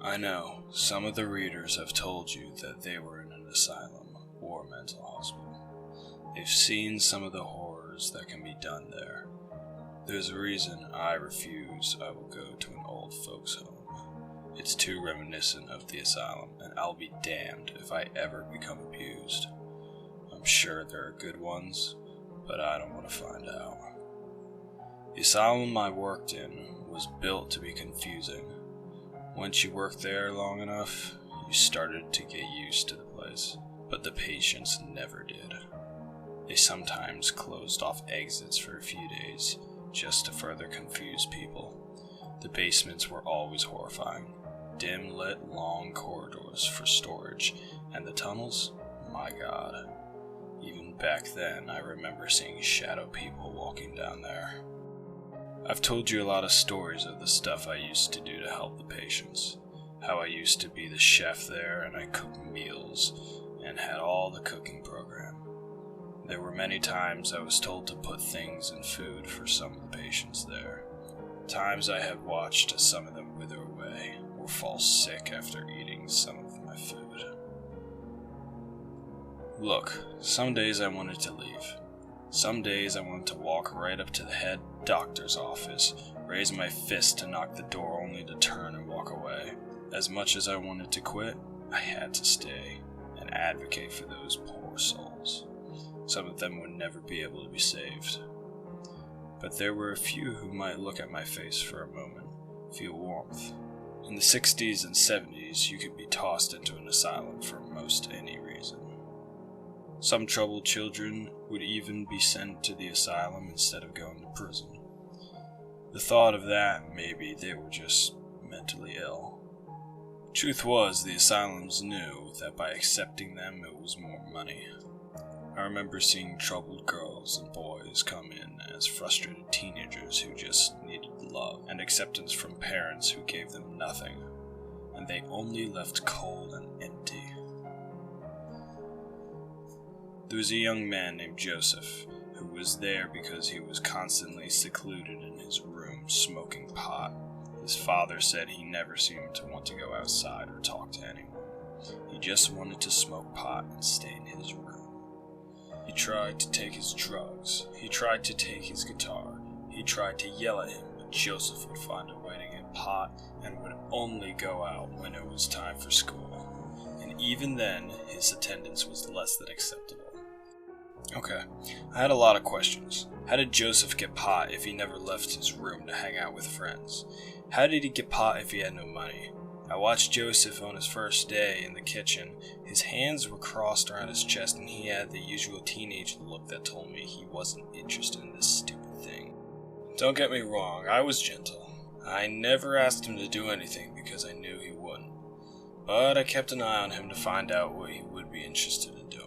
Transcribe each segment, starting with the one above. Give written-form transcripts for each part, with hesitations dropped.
I know some of the readers have told you that they were in an asylum or mental hospital. They've seen some of the horrors that can be done there. There's a reason I refuse I will go to an old folks' home. It's too reminiscent of the asylum, and I'll be damned if I ever become abused. I'm sure there are good ones, but I don't want to find out. The asylum I worked in was built to be confusing. Once you worked there long enough, you started to get used to the place, but the patients never did. They sometimes closed off exits for a few days, just to further confuse people. The basements were always horrifying. Dim-lit, long corridors for storage, and the tunnels, my god. Even back then, I remember seeing shadow people walking down there. I've told you a lot of stories of the stuff I used to do to help the patients. How I used to be the chef there and I cooked meals and had all the cooking program. There were many times I was told to put things in food for some of the patients there. Times I have watched as some of them wither away or fall sick after eating some of my food. Look, some days I wanted to leave. Some days I wanted to walk right up to the head doctor's office, raise my fist to knock the door only to turn and walk away. As much as I wanted to quit, I had to stay and advocate for those poor souls. Some of them would never be able to be saved. But there were a few who might look at my face for a moment, feel warmth. In the 60s and 70s, you could be tossed into an asylum for most any reason. Some troubled children would even be sent to the asylum instead of going to prison. The thought of that, maybe they were just mentally ill. Truth was, the asylums knew that by accepting them it was more money. I remember seeing troubled girls and boys come in as frustrated teenagers who just needed love and acceptance from parents who gave them nothing, and they only left cold and empty. There was a young man named Joseph who was there because he was constantly secluded in his room smoking pot. His father said he never seemed to want to go outside or talk to anyone. He just wanted to smoke pot and stay in his room. He tried to take his drugs. He tried to take his guitar. He tried to yell at him, but Joseph would find a way to get pot and would only go out when it was time for school. And even then, his attendance was less than acceptable. Okay, I had a lot of questions. How did Joseph get pot if he never left his room to hang out with friends? How did he get pot if he had no money? I watched Joseph on his first day in the kitchen. His hands were crossed around his chest and he had the usual teenage look that told me he wasn't interested in this stupid thing. Don't get me wrong, I was gentle. I never asked him to do anything because I knew he wouldn't. But I kept an eye on him to find out what he would be interested in doing.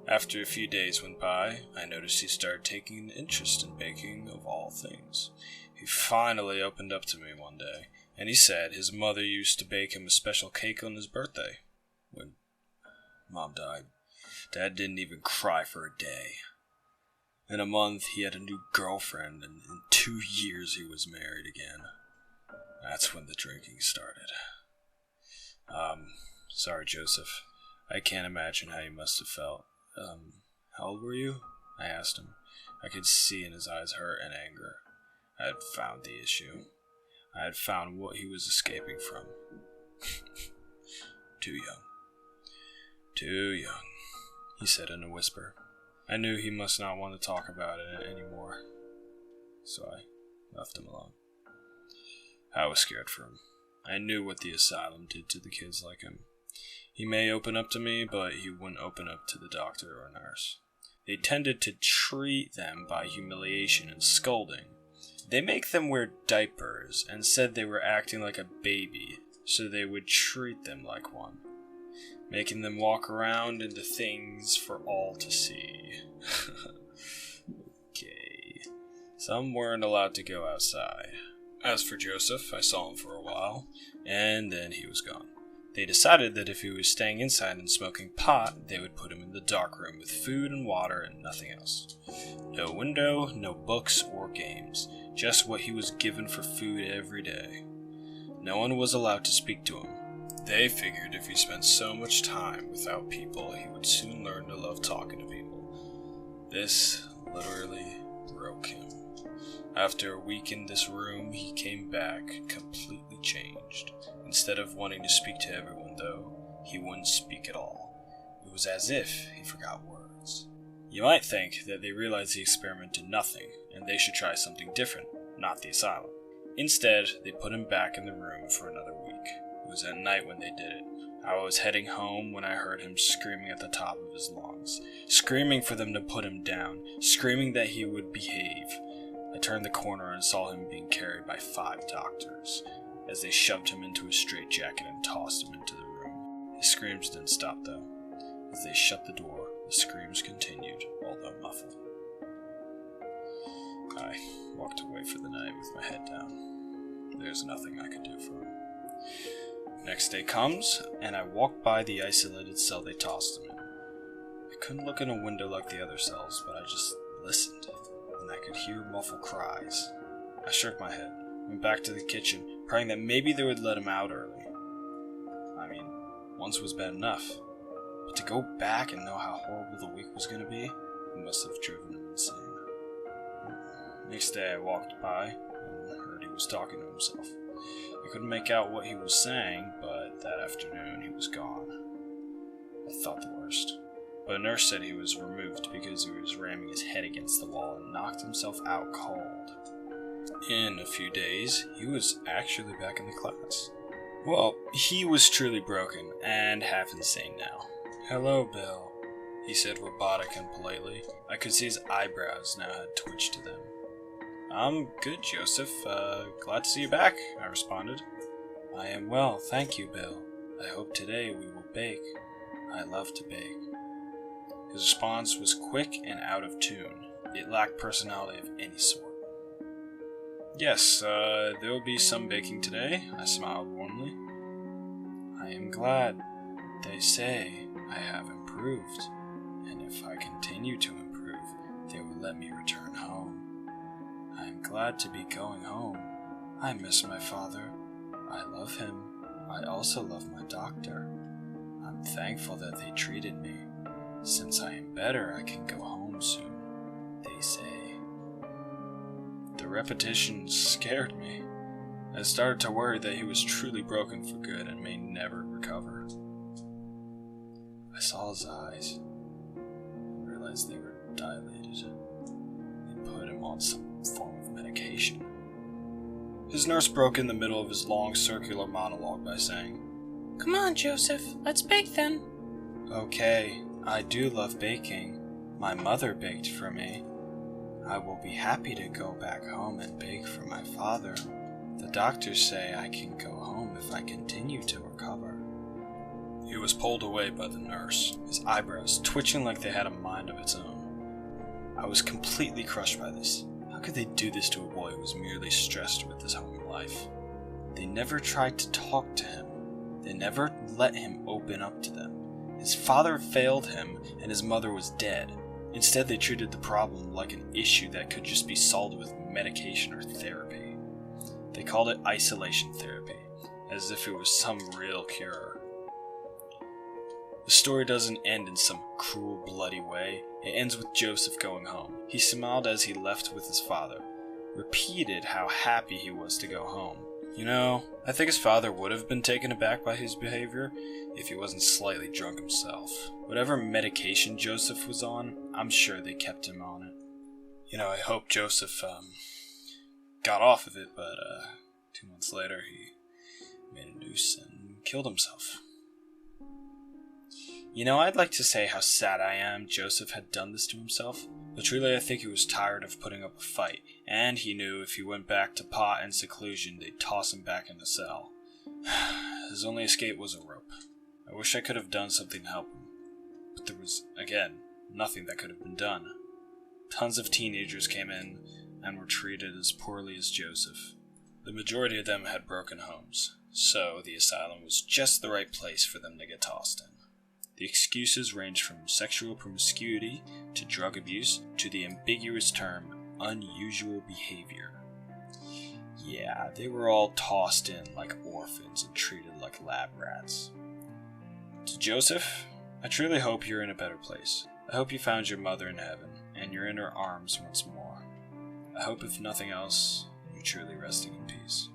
After a few days went by, I noticed he started taking an interest in baking of all things. He finally opened up to me one day, and he said his mother used to bake him a special cake on his birthday. When Mom died, Dad didn't even cry for a day. In a month, he had a new girlfriend, and in 2 years he was married again. That's when the drinking started. Sorry, Joseph. I can't imagine how you must have felt. How old were you? I asked him. I could see in his eyes hurt and anger. I had found the issue. I had found what he was escaping from. Too young. Too young, he said in a whisper. I knew he must not want to talk about it anymore, so I left him alone. I was scared for him. I knew what the asylum did to the kids like him. He may open up to me, but he wouldn't open up to the doctor or nurse. They tended to treat them by humiliation and scolding. They make them wear diapers and said they were acting like a baby, so they would treat them like one, making them walk around into things for all to see. Okay. Some weren't allowed to go outside. As for Joseph, I saw him for a while, and then he was gone. They decided that if he was staying inside and smoking pot, they would put him in the dark room with food and water and nothing else. No window, no books or games, just what he was given for food every day. No one was allowed to speak to him. They figured if he spent so much time without people, he would soon learn to love talking to people. This literally broke him. After a week in this room, he came back completely changed. Instead of wanting to speak to everyone, though, he wouldn't speak at all. It was as if he forgot words. You might think that they realized the experiment did nothing, and they should try something different, not the asylum. Instead, they put him back in the room for another week. It was at night when they did it. I was heading home when I heard him screaming at the top of his lungs, screaming for them to put him down, screaming that he would behave. I turned the corner and saw him being carried by 5 doctors, as they shoved him into a straitjacket and tossed him into the room. His screams didn't stop, though. As they shut the door, the screams continued, although muffled. I walked away for the night with my head down. There's nothing I could do for him. Next day comes, and I walked by the isolated cell they tossed him in. I couldn't look in a window like the other cells, but I just listened, and I could hear muffled cries. I shook my head, went back to the kitchen, praying that maybe they would let him out early. I mean, once was bad enough, but to go back and know how horrible the week was going to be, it must have driven him insane. Next day I walked by and heard he was talking to himself. I couldn't make out what he was saying, but that afternoon he was gone. I thought the worst. But a nurse said he was removed because he was ramming his head against the wall and knocked himself out cold. In a few days, he was actually back in the class. Well, he was truly broken and half insane now. "Hello, Bill," he said robotic and politely. I could see his eyebrows now had twitched to them. "I'm good, Joseph. Glad to see you back," I responded. "I am well, thank you, Bill. I hope today we will bake. I love to bake." His response was quick and out of tune. It lacked personality of any sort. "Yes, there will be some baking today," I smiled warmly. "I am glad. They say I have improved, and if I continue to improve, they will let me return home. I am glad to be going home. I miss my father. I love him. I also love my doctor. I'm thankful that they treated me. Since I am better, I can go home soon, they say." The repetition scared me. I started to worry that he was truly broken for good and may never recover. I saw his eyes and realized they were dilated. They put him on some form of medication. His nurse broke in the middle of his long circular monologue by saying, "Come on, Joseph, let's bake then." "Okay, I do love baking. My mother baked for me. I will be happy to go back home and bake for my father. The doctors say I can go home if I continue to recover." He was pulled away by the nurse, his eyebrows twitching like they had a mind of its own. I was completely crushed by this. How could they do this to a boy who was merely stressed with his home life? They never tried to talk to him. They never let him open up to them. His father failed him, and his mother was dead. Instead, they treated the problem like an issue that could just be solved with medication or therapy. They called it isolation therapy, as if it was some real cure. The story doesn't end in some cruel, bloody way. It ends with Joseph going home. He smiled as he left with his father, repeated how happy he was to go home. You know, I think his father would have been taken aback by his behavior if he wasn't slightly drunk himself. Whatever medication Joseph was on, I'm sure they kept him on it. You know, I hope Joseph got off of it, but 2 months later he made a noose and killed himself. You know, I'd like to say how sad I am Joseph had done this to himself, but truly I think he was tired of putting up a fight, and he knew if he went back to pot and seclusion, they'd toss him back in the cell. His only escape was a rope. I wish I could have done something to help him, but there was, again, nothing that could have been done. Tons of teenagers came in and were treated as poorly as Joseph. The majority of them had broken homes, so the asylum was just the right place for them to get tossed in. The excuses ranged from sexual promiscuity to drug abuse to the ambiguous term unusual behavior. Yeah, they were all tossed in like orphans and treated like lab rats. To Joseph, I truly hope you're in a better place. I hope you found your mother in heaven, and you're in her arms once more. I hope, if nothing else, you're truly resting in peace.